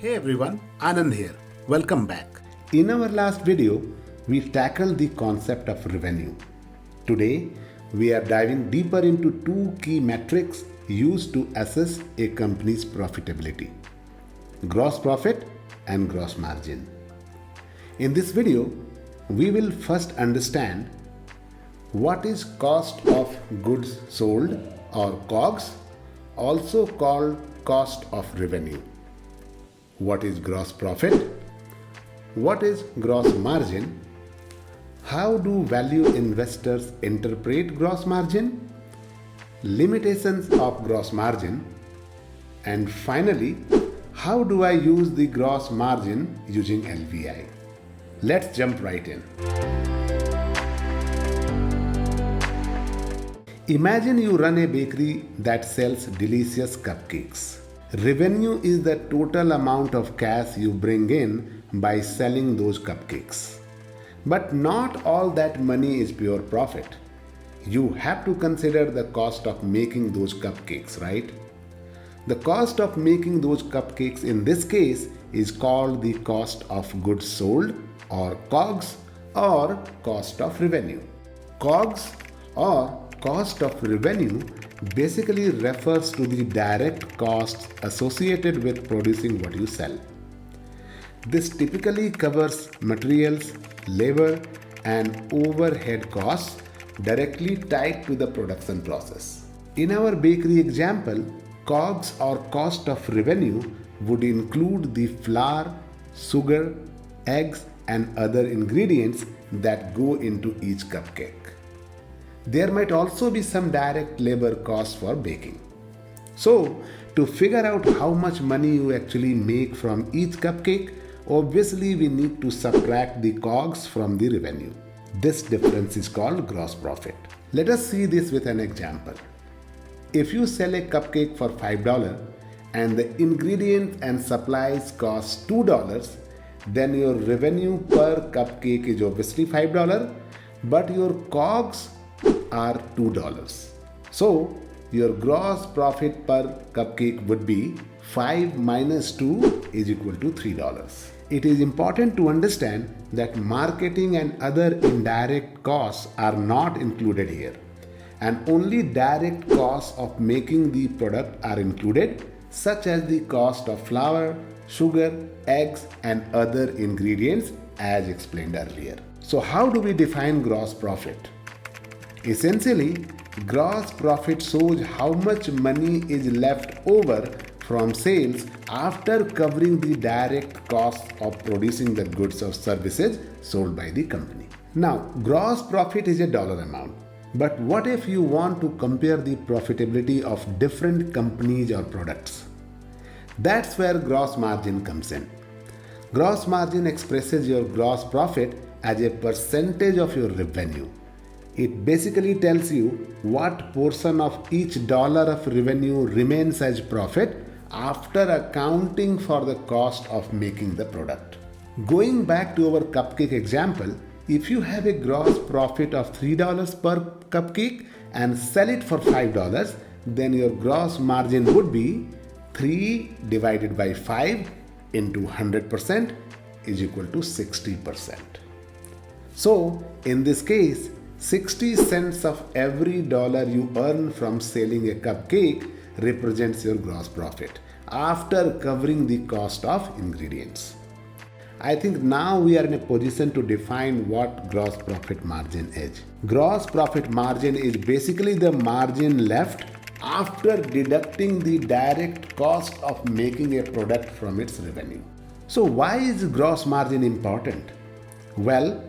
Hey everyone, Anand here. Welcome back. In our last video, we tackled the concept of revenue. Today, we are diving deeper into two key metrics used to assess a company's profitability: gross profit and gross margin. In this video, we will first understand what is cost of goods sold or COGS, also called cost of revenue. What is gross profit? What is gross margin? How do value investors interpret gross margin? Limitations of gross margin? And finally, how do I use the gross margin using LVI? Let's jump right in. Imagine you run a bakery that sells delicious cupcakes. Revenue is the total amount of cash you bring in by selling those cupcakes. But not all that money is pure profit. You have to consider the cost of making those cupcakes, right? The cost of making those cupcakes in this case is called the cost of goods sold, or COGS, or cost of revenue. COGS or cost of revenue basically refers to the direct costs associated with producing what you sell. This typically covers materials, labor, and overhead costs directly tied to the production process. In our bakery example, COGS or cost of revenue would include the flour, sugar, eggs, and other ingredients that go into each cupcake. There might also be some direct labor costs for baking. So, to figure out how much money you actually make from each cupcake, obviously we need to subtract the COGS from the revenue. This difference is called gross profit. Let us see this with an example. If you sell a cupcake for $5 and the ingredients and supplies cost $2, then your revenue per cupcake is obviously $5, but your COGS are $2. So your gross profit per cupcake would be 5 minus 2 is equal to $3. It is important to understand that marketing and other indirect costs are not included here, and only direct costs of making the product are included, such as the cost of flour, sugar, eggs, and other ingredients as explained earlier. So how do we define gross profit? Essentially, gross profit shows how much money is left over from sales after covering the direct costs of producing the goods or services sold by the company. Now, gross profit is a dollar amount. But what if you want to compare the profitability of different companies or products? That's where gross margin comes in. Gross margin expresses your gross profit as a percentage of your revenue. It basically tells you what portion of each dollar of revenue remains as profit after accounting for the cost of making the product. Going back to our cupcake example, if you have a gross profit of $3 per cupcake and sell it for $5, then your gross margin would be 3 divided by 5 into 100% is equal to 60%. So, in this case, 60 cents of every dollar you earn from selling a cupcake represents your gross profit after covering the cost of ingredients. I think now we are in a position to define what gross profit margin is. Gross profit margin is basically the margin left after deducting the direct cost of making a product from its revenue. So why is gross margin important? Well,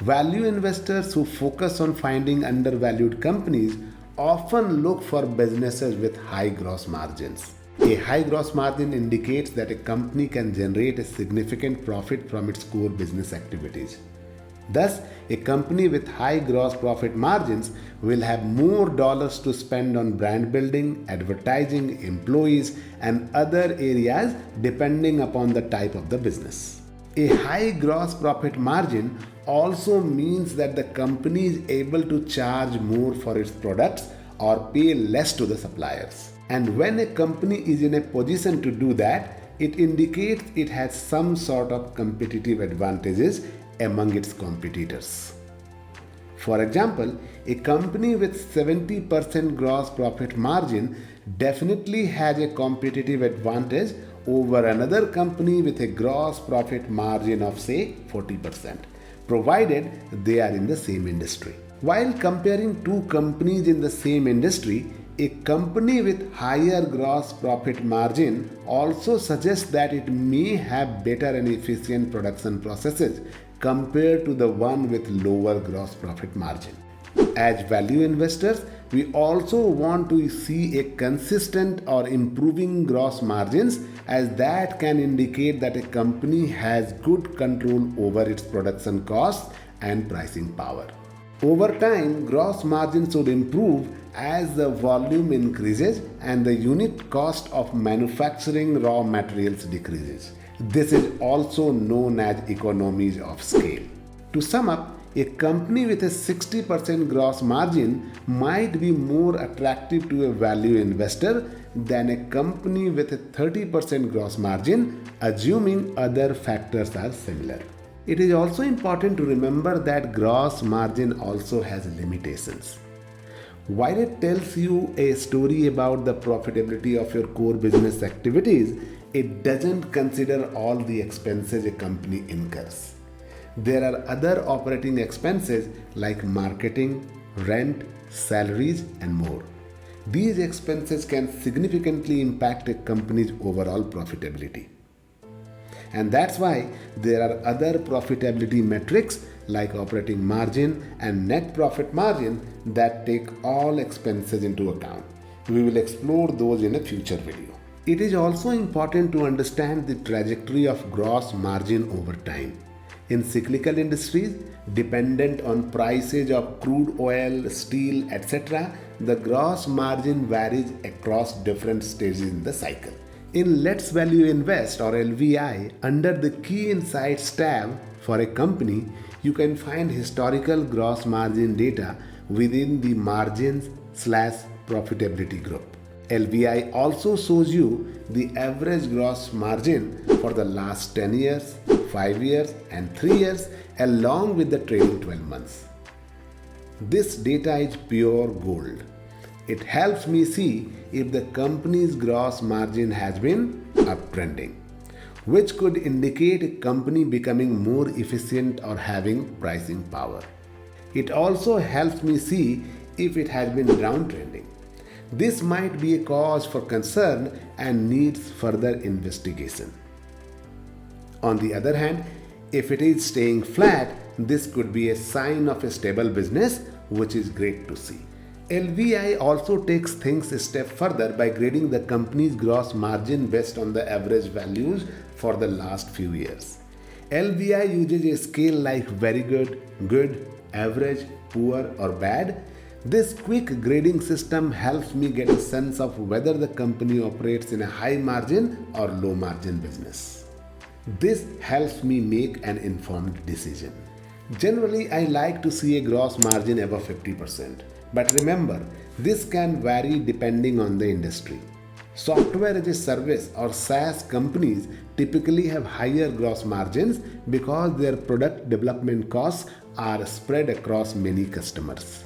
value investors who focus on finding undervalued companies often look for businesses with high gross margins. A high gross margin indicates that a company can generate a significant profit from its core business activities. Thus, a company with high gross profit margins will have more dollars to spend on brand building, advertising, employees, and other areas depending upon the type of the business. A high gross profit margin also means that the company is able to charge more for its products or pay less to the suppliers. And when a company is in a position to do that, it indicates it has some sort of competitive advantages among its competitors. For example, a company with 70% gross profit margin definitely has a competitive advantage over another company with a gross profit margin of say 40%, provided they are in the same industry. While comparing two companies in the same industry, a company with higher gross profit margin also suggests that it may have better and efficient production processes compared to the one with lower gross profit margin. As value investors, we also want to see a consistent or improving gross margins, as that can indicate that a company has good control over its production costs and pricing power. Over time, gross margins should improve as the volume increases and the unit cost of manufacturing raw materials decreases. This is also known as economies of scale. To sum up, a company with a 60% gross margin might be more attractive to a value investor than a company with a 30% gross margin, assuming other factors are similar. It is also important to remember that gross margin also has limitations. While it tells you a story about the profitability of your core business activities, it doesn't consider all the expenses a company incurs. There are other operating expenses like marketing, rent, salaries, and more. These expenses can significantly impact a company's overall profitability. And that's why there are other profitability metrics like operating margin and net profit margin that take all expenses into account. We will explore those in a future video. It is also important to understand the trajectory of gross margin over time. In cyclical industries, dependent on prices of crude oil, steel, etc., the gross margin varies across different stages in the cycle. In Let's Value Invest or LVI, under the Key Insights tab for a company, you can find historical gross margin data within the margins/profitability group. LVI also shows you the average gross margin for the last 10 years, 5 years, and 3 years, along with the trailing 12 months. This data is pure gold. It helps me see if the company's gross margin has been uptrending, which could indicate a company becoming more efficient or having pricing power. It also helps me see if it has been downtrending. This might be a cause for concern and needs further investigation. On the other hand, if it is staying flat, this could be a sign of a stable business, which is great to see. LVI also takes things a step further by grading the company's gross margin based on the average values for the last few years. LVI uses a scale like very good, good, average, poor, or bad. This quick grading system helps me get a sense of whether the company operates in a high margin or low margin business. This helps me make an informed decision. Generally, I like to see a gross margin above 50%. But remember, this can vary depending on the industry. Software as a service or SaaS companies typically have higher gross margins because their product development costs are spread across many customers.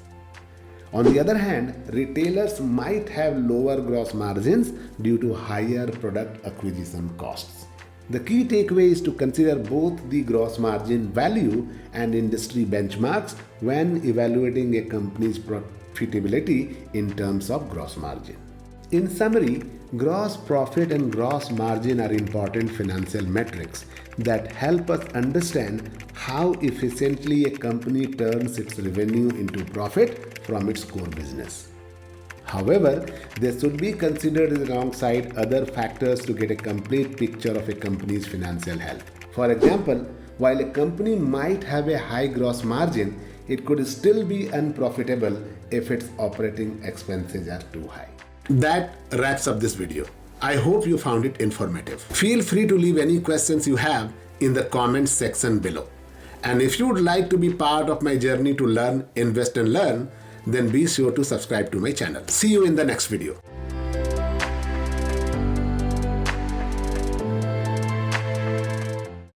On the other hand, retailers might have lower gross margins due to higher product acquisition costs. The key takeaway is to consider both the gross margin value and industry benchmarks when evaluating a company's profitability in terms of gross margin. In summary, gross profit and gross margin are important financial metrics that help us understand how efficiently a company turns its revenue into profit from its core business. However, they should be considered alongside other factors to get a complete picture of a company's financial health. For example, while a company might have a high gross margin, it could still be unprofitable if its operating expenses are too high. That wraps up this video. I hope you found it informative. Feel free to leave any questions you have in the comments section below. And if you would like to be part of my journey to learn, invest and learn, then be sure to subscribe to my channel. See you in the next video.